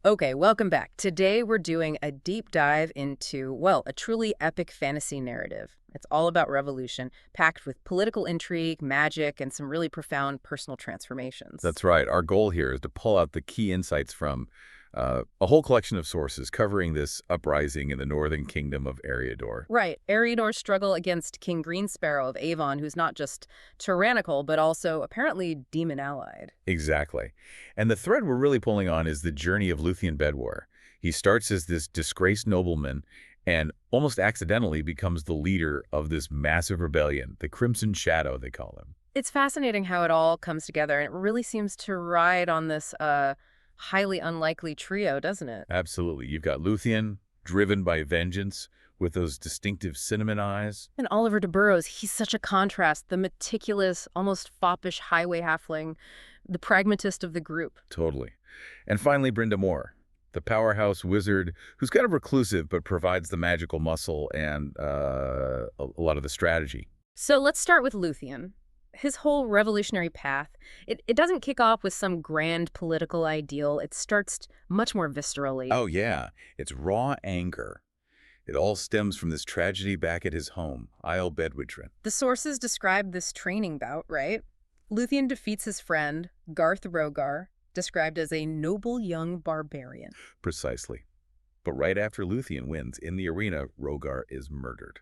Okay, welcome back. Today we're doing a deep dive into, well, a truly epic fantasy narrative. It's all about revolution, packed with political intrigue, magic, and some really profound personal transformations. That's right. Our goal here is to pull out the key insights from a whole collection of sources covering this uprising in the northern kingdom of Eriador. Right, Eriador's struggle against King Greensparrow of Avon, who's not just tyrannical, but also apparently demon-allied. Exactly. And the thread we're really pulling on is the journey of Luthien Bedwyr. He starts as this disgraced nobleman and almost accidentally becomes the leader of this massive rebellion, the Crimson Shadow, they call him. It's fascinating how it all comes together, and it really seems to ride on this highly unlikely trio, doesn't it? Absolutely. You've got Luthien, driven by vengeance, with those distinctive cinnamon eyes. And Oliver deBurrows, he's such a contrast, the meticulous, almost foppish highway halfling, the pragmatist of the group. Totally. And finally, Brind'Amour, the powerhouse wizard who's kind of reclusive but provides the magical muscle and a lot of the strategy. So let's start with Luthien. His whole revolutionary path, it doesn't kick off with some grand political ideal. It starts much more viscerally. Oh, yeah. It's raw anger. It all stems from this tragedy back at his home, Isle Bedwyr. The sources describe this training bout, right? Luthien defeats his friend, Garth Rogar, described as a noble young barbarian. Precisely. But right after Luthien wins in the arena, Rogar is murdered.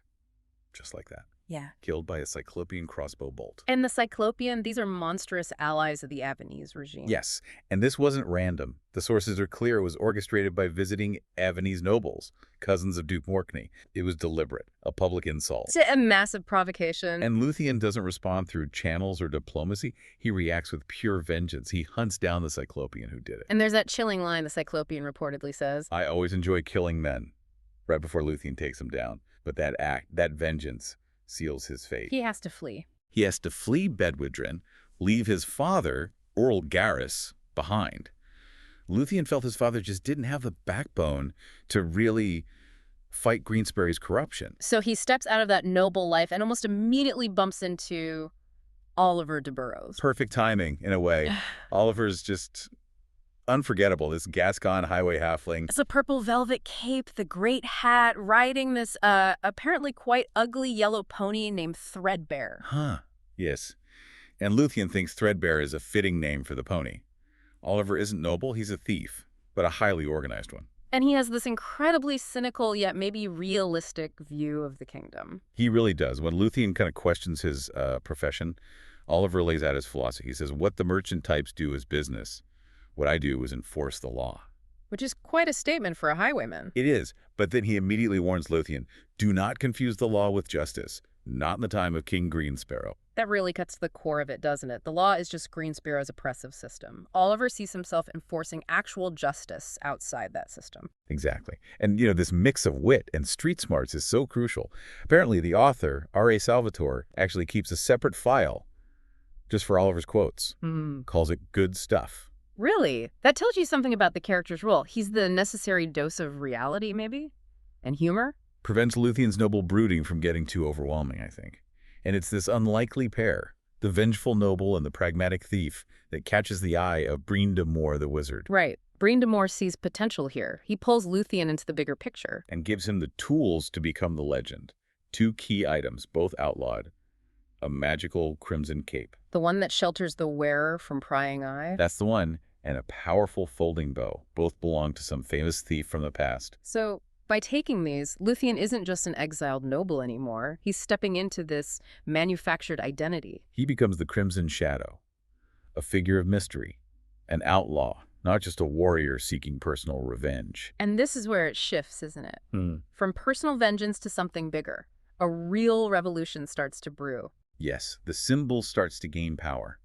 Just like that. Yeah. Killed by a cyclopian crossbow bolt. And the cyclopian, these are monstrous allies of the Avenese regime. Yes, and this wasn't random. The sources are clear it was orchestrated by visiting Avenese nobles, cousins of Duke Morkney. It was deliberate, a public insult. It's a massive provocation. And Luthien doesn't respond through channels or diplomacy. He reacts with pure vengeance. He hunts down the cyclopian who did it. And there's that chilling line the cyclopian reportedly says. I always enjoy killing men, right before Luthien takes him down. But that act, that vengeance, seals his fate. He has to flee. He has to flee Bedwyr, leave his father, Earl Garrus, behind. Luthien felt his father just didn't have the backbone to really fight Greensparrow's corruption. So he steps out of that noble life and almost immediately bumps into Oliver deBurrows. Perfect timing, in a way. Oliver's just unforgettable, this Gascon highway halfling. It's a purple velvet cape, the great hat, riding this apparently quite ugly yellow pony named Threadbare. Huh, yes. And Luthien thinks Threadbare is a fitting name for the pony. Oliver isn't noble, he's a thief, but a highly organized one. And he has this incredibly cynical yet maybe realistic view of the kingdom. He really does. When Luthien kind of questions his profession, Oliver lays out his philosophy. He says, what the merchant types do is business. What I do is enforce the law. Which is quite a statement for a highwayman. It is, but then he immediately warns Luthien, do not confuse the law with justice, not in the time of King Greensparrow. That really cuts to the core of it, doesn't it? The law is just Greensparrow's oppressive system. Oliver sees himself enforcing actual justice outside that system. Exactly. And, this mix of wit and street smarts is so crucial. Apparently, the author, R.A. Salvatore, actually keeps a separate file just for Oliver's quotes. Calls it good stuff. Really? That tells you something about the character's role. He's the necessary dose of reality, maybe? And humor? Prevents Luthien's noble brooding from getting too overwhelming, I think. And it's this unlikely pair, the vengeful noble and the pragmatic thief, that catches the eye of Brind'Amour the wizard. Right. Brind'Amour sees potential here. He pulls Luthien into the bigger picture. And gives him the tools to become the legend. Two key items, both outlawed. A magical crimson cape. The one that shelters the wearer from prying eye? That's the one. And a powerful folding bow. Both belong to some famous thief from the past. So, by taking these, Luthien isn't just an exiled noble anymore. He's stepping into this manufactured identity. He becomes the Crimson Shadow, a figure of mystery, an outlaw, not just a warrior seeking personal revenge. And this is where it shifts, isn't it? From personal vengeance to something bigger. A real revolution starts to brew. Yes, the symbol starts to gain power.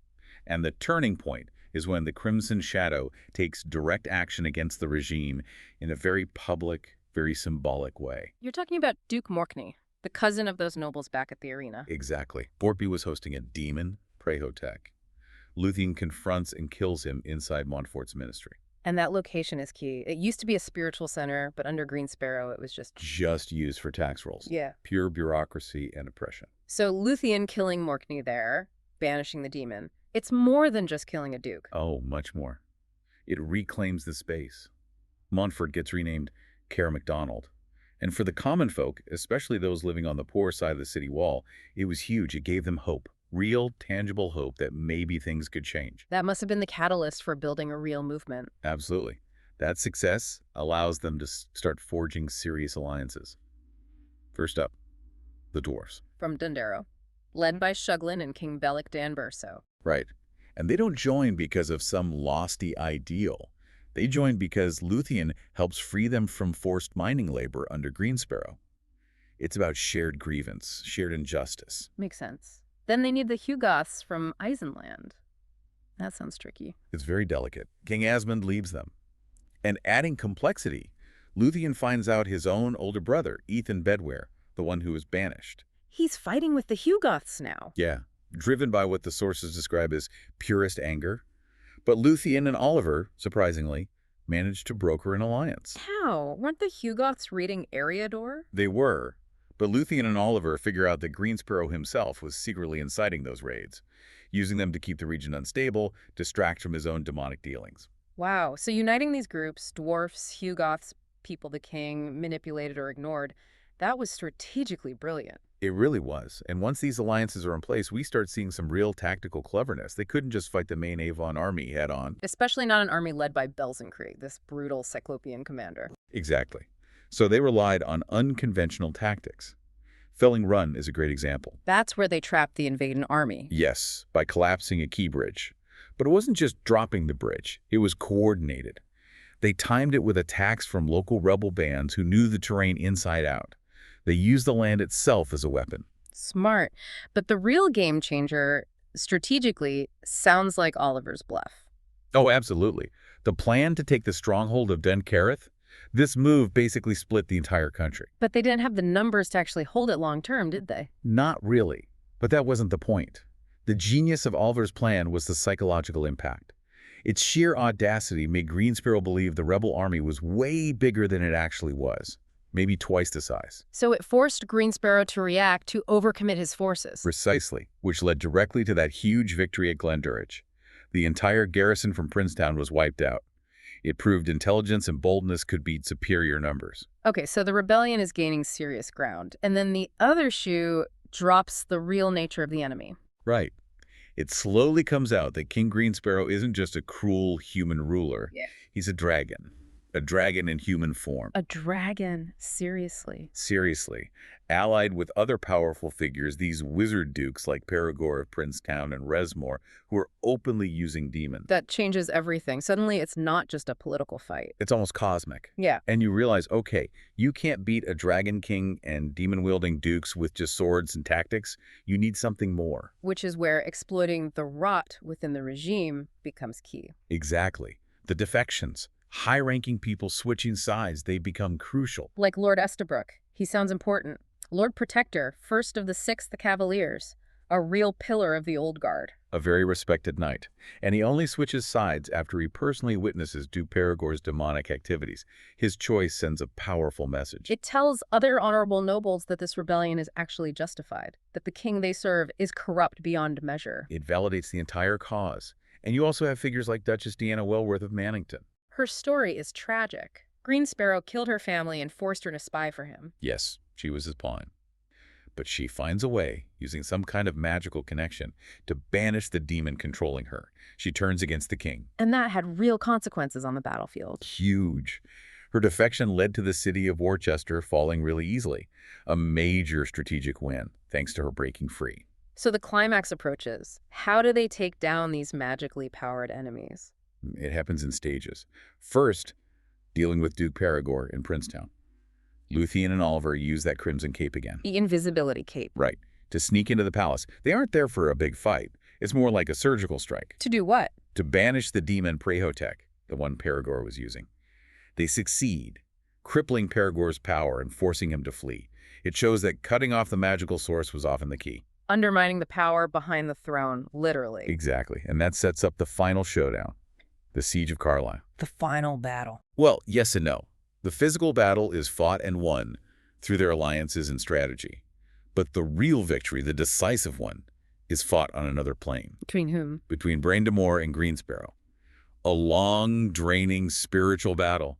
And the turning point is when the Crimson Shadow takes direct action against the regime in a very public, very symbolic way. You're talking about Duke Morkney, the cousin of those nobles back at the arena. Exactly. Bortby was hosting a demon Prehotech. Luthien confronts and kills him inside Montfort's ministry. And that location is key. It used to be a spiritual center, but under Greensparrow, it was just used for tax rolls. Yeah. Pure bureaucracy and oppression. So Luthien killing Morkney there, banishing the demon, it's more than just killing a duke. Oh, much more. It reclaims the space. Montfort gets renamed Care MacDonald. And for the common folk, especially those living on the poor side of the city wall, it was huge. It gave them hope, real, tangible hope that maybe things could change. That must have been the catalyst for building a real movement. Absolutely. That success allows them to start forging serious alliances. First up, the dwarfs. From Dundero, led by Shuglin and King Bellic Dan Burso. Right. And they don't join because of some lofty ideal. They join because Luthien helps free them from forced mining labor under Greensparrow. It's about shared grievance, shared injustice. Makes sense. Then they need the Hugoths from Eisenland. That sounds tricky. It's very delicate. King Asmund leaves them. And adding complexity, Luthien finds out his own older brother, Luthien Bedwyr, the one who was banished. He's fighting with the Hugoths now. Yeah, driven by what the sources describe as purest anger. But Luthien and Oliver, surprisingly, managed to broker an alliance. How? Weren't the Hugoths raiding Eriador? They were, but Luthien and Oliver figure out that Greensparrow himself was secretly inciting those raids, using them to keep the region unstable, distract from his own demonic dealings. Wow. So uniting these groups, dwarfs, Hugoths, people the king manipulated or ignored, that was strategically brilliant. It really was. And once these alliances are in place, we start seeing some real tactical cleverness. They couldn't just fight the main Avon army head-on. Especially not an army led by Belzenkrieg, this brutal cyclopian commander. Exactly. So they relied on unconventional tactics. Felling Run is a great example. That's where they trapped the invading army. Yes, by collapsing a key bridge. But it wasn't just dropping the bridge. It was coordinated. They timed it with attacks from local rebel bands who knew the terrain inside out. They used the land itself as a weapon. Smart. But the real game changer, strategically, sounds like Oliver's bluff. Oh, absolutely. The plan to take the stronghold of Dunkerith, this move basically split the entire country. But they didn't have the numbers to actually hold it long term, did they? Not really. But that wasn't the point. The genius of Oliver's plan was the psychological impact. Its sheer audacity made Greensparrow believe the rebel army was way bigger than it actually was. Maybe twice the size. So it forced Greensparrow to react, to overcommit his forces. Precisely, which led directly to that huge victory at Glendurich. The entire garrison from Princetown was wiped out. It proved intelligence and boldness could beat superior numbers. Okay, so the rebellion is gaining serious ground. And then the other shoe drops the real nature of the enemy. Right. It slowly comes out that King Greensparrow isn't just a cruel human ruler. Yeah. He's a dragon in human form. A dragon? Seriously? Seriously. Allied with other powerful figures, these wizard dukes like Perigord of Princetown and Resmore, who are openly using demons. That changes everything. Suddenly, it's not just a political fight. It's almost cosmic. Yeah. And you realize, okay, you can't beat a dragon king and demon-wielding dukes with just swords and tactics. You need something more. Which is where exploiting the rot within the regime becomes key. Exactly. The defections. High-ranking people switching sides, they become crucial. Like Lord Estabrook. He sounds important. Lord Protector, first of the 6th Cavaliers. A real pillar of the Old Guard. A very respected knight. And he only switches sides after he personally witnesses Duke Perigord's demonic activities. His choice sends a powerful message. It tells other honorable nobles that this rebellion is actually justified. That the king they serve is corrupt beyond measure. It validates the entire cause. And you also have figures like Duchess Deanna Wellworth of Mannington. Her story is tragic. Greensparrow killed her family and forced her to spy for him. Yes, she was his pawn. But she finds a way, using some kind of magical connection, to banish the demon controlling her. She turns against the king. And that had real consequences on the battlefield. Huge. Her defection led to the city of Worcester falling really easily. A major strategic win, thanks to her breaking free. So the climax approaches. How do they take down these magically powered enemies? It happens in stages. First, dealing with Duke Perigord in Princetown. Luthien and Oliver use that Crimson Cape again. The invisibility cape. Right. To sneak into the palace. They aren't there for a big fight. It's more like a surgical strike. To do what? To banish the demon Prehotep, the one Perigord was using. They succeed, crippling Perigord's power and forcing him to flee. It shows that cutting off the magical source was often the key. Undermining the power behind the throne, literally. Exactly. And that sets up the final showdown. The Siege of Carlisle. The final battle. Well, yes and no. The physical battle is fought and won through their alliances and strategy. But the real victory, the decisive one, is fought on another plane. Between whom? Between Brind'Amour and Greensparrow. A long, draining spiritual battle.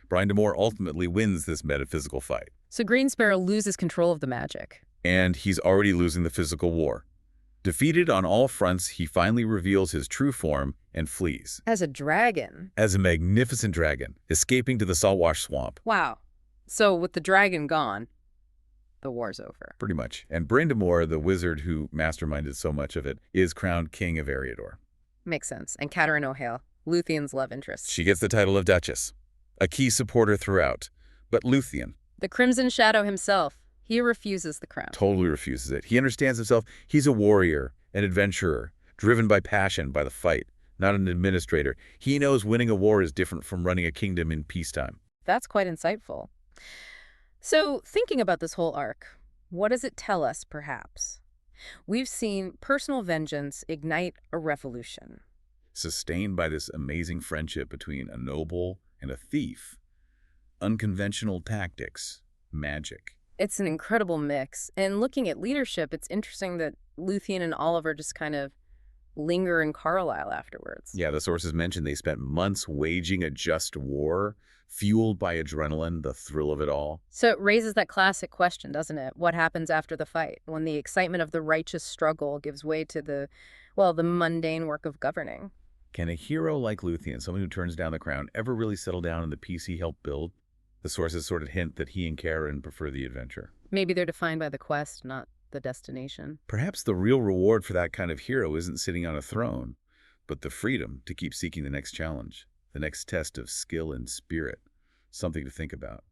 Brind'Amour ultimately wins this metaphysical fight. So Greensparrow loses control of the magic. And he's already losing the physical war. Defeated on all fronts, he finally reveals his true form and flees. As a dragon. As a magnificent dragon, escaping to the saltwash swamp. Wow. So with the dragon gone, the war's over. Pretty much. And Brind'Amour, the wizard who masterminded so much of it, is crowned king of Eriador. Makes sense. And Catherine O'Hale, Luthien's love interest. She gets the title of Duchess, a key supporter throughout. But Luthien The Crimson Shadow himself, he refuses the crown. totally refuses it. He understands himself. He's a warrior, an adventurer, driven by passion, by the fight, not an administrator. He knows winning a war is different from running a kingdom in peacetime. That's quite insightful. So, thinking about this whole arc, what does it tell us, perhaps? We've seen personal vengeance ignite a revolution. Sustained by this amazing friendship between a noble and a thief. Unconventional tactics, magic. It's an incredible mix. And looking at leadership, it's interesting that Luthien and Oliver just kind of linger in Carlisle afterwards. Yeah, the sources mentioned they spent months waging a just war, fueled by adrenaline, the thrill of it all. So it raises that classic question, doesn't it? What happens after the fight, when the excitement of the righteous struggle gives way to the mundane work of governing? Can a hero like Luthien, someone who turns down the crown, ever really settle down in the peace he helped build? The sources sort of hint that he and Karen prefer the adventure. Maybe they're defined by the quest, not the destination. Perhaps the real reward for that kind of hero isn't sitting on a throne, but the freedom to keep seeking the next challenge, the next test of skill and spirit. Something to think about.